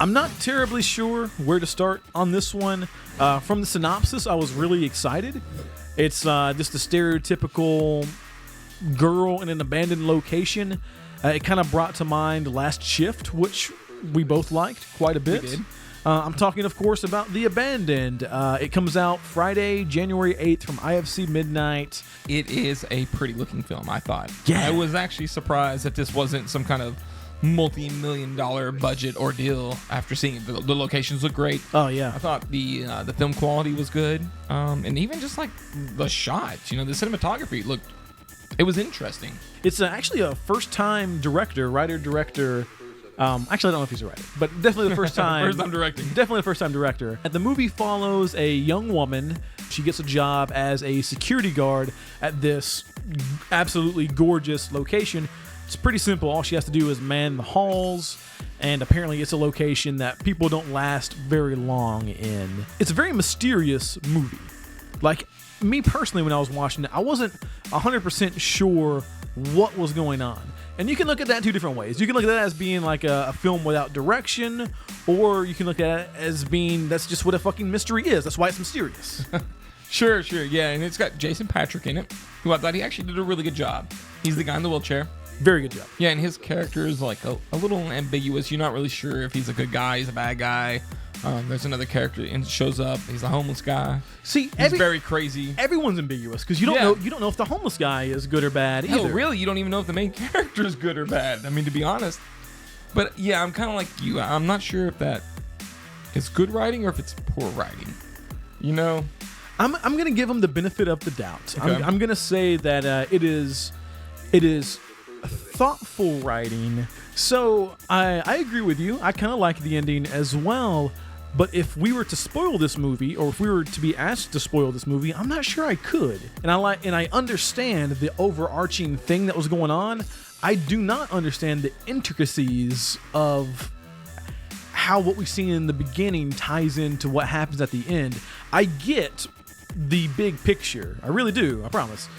I'm not terribly sure where to start on this one. From the synopsis, I was really excited. It's just a stereotypical girl in an abandoned location. It kind of brought to mind Last Shift, which we both liked quite a bit. We did. I'm talking, of course, about The Abandoned. It comes out Friday, January 8th from IFC Midnight. It is a pretty looking film, I thought. Yeah. I was actually surprised that this wasn't some kind of multi-million-dollar budget ordeal after seeing it. The locations look great. Oh, yeah. I thought the film quality was good. And even just like the shots, the cinematography it was interesting. It's actually a first-time writer-director. Actually, I don't know if he's a writer, but definitely the first time. First time directing. Definitely the first time director. And the movie follows a young woman. She gets a job as a security guard at this absolutely gorgeous location. It's pretty simple. All she has to do is man the halls, and apparently it's a location that people don't last very long in. It's a very mysterious movie. Like, me personally, when I was watching it, I wasn't 100% sure what was going on. And you can look at that two different ways. You can look at that as being like a film without direction, or you can look at it as being that's just what a fucking mystery is. That's why it's mysterious. Sure, yeah. And it's got Jason Patrick in it, who I thought he actually did a really good job. He's the guy in the wheelchair. Very good job. Yeah, and his character is like a little ambiguous. You're not really sure if he's a good guy, he's a bad guy. There's another character and shows up. He's a homeless guy. See, he's very crazy. Everyone's ambiguous because you don't know. You don't know if the homeless guy is good or bad either. Hell, really, you don't even know if the main character is good or bad. I mean, to be honest. But yeah, I'm kind of like you. I'm not sure if that is good writing or if it's poor writing. I'm gonna give him the benefit of the doubt. Okay. I'm gonna say that it is thoughtful writing. So I agree with you. I kind of like the ending as well. But if we were to spoil this movie, or if we were to be asked to spoil this movie, I'm not sure I could. And I understand the overarching thing that was going on. I do not understand the intricacies of how what we've seen in the beginning ties into what happens at the end. I get the big picture. I really do. I promise.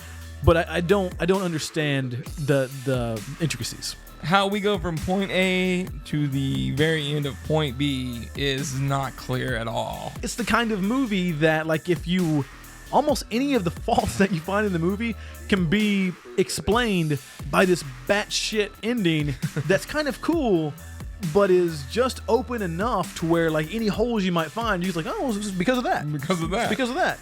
But I don't understand the intricacies. How we go from point A to the very end of point B is not clear at all. It's the kind of movie that, like, if you almost any of the faults that you find in the movie can be explained by this batshit ending that's kind of cool, but is just open enough to where, like, any holes you might find, you're like, oh, it's because of that. Because of that. Because of that.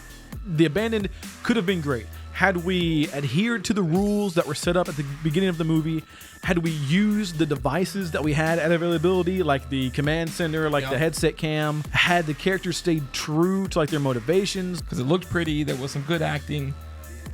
The Abandoned could have been great. Had we adhered to the rules that were set up at the beginning of the movie, had we used the devices that we had at availability, like the command center, like the headset cam, had the characters stayed true to like their motivations. Because it looked pretty, there was some good acting.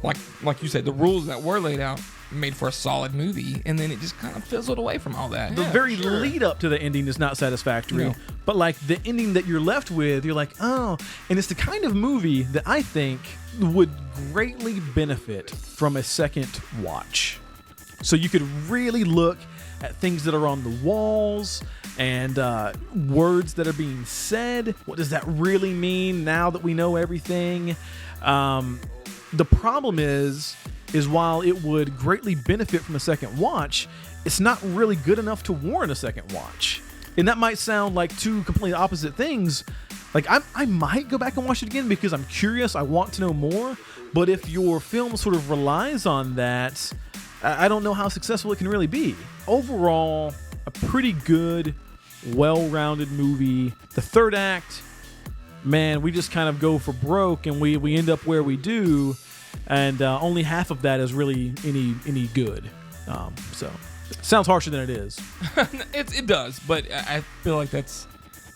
Like you said, the rules that were laid out made for a solid movie, and then it just kind of fizzled away from all that. The very lead up to the ending is not satisfactory, No. but like the ending that you're left with, you're like, oh, and it's the kind of movie that I think would greatly benefit from a second watch. So you could really look at things that are on the walls and words that are being said. What does that really mean now that we know everything? The problem is while it would greatly benefit from a second watch, it's not really good enough to warrant a second watch. And that might sound like two completely opposite things. Like, I might go back and watch it again because I'm curious, I want to know more. But if your film sort of relies on that, I don't know how successful it can really be. Overall, a pretty good, well-rounded movie. The third act, man, we just kind of go for broke and we end up where we do. And only half of that is really any good. So it sounds harsher than it is. It does, but I feel like that's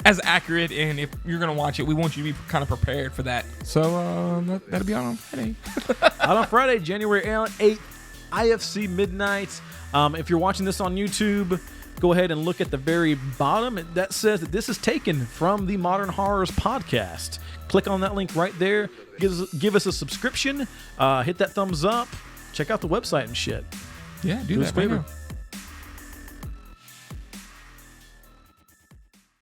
as accurate. And if you're gonna watch it, we want you to be kind of prepared for that. So that'll be out on Friday. Out on Friday, January 8th, IFC Midnight. If you're watching this on YouTube, go ahead and look at the very bottom. That says that this is taken from the Modern Horrors podcast. Click on that link right there. Give us a subscription. Hit that thumbs up. Check out the website and shit. Yeah, do us that a favor. right now.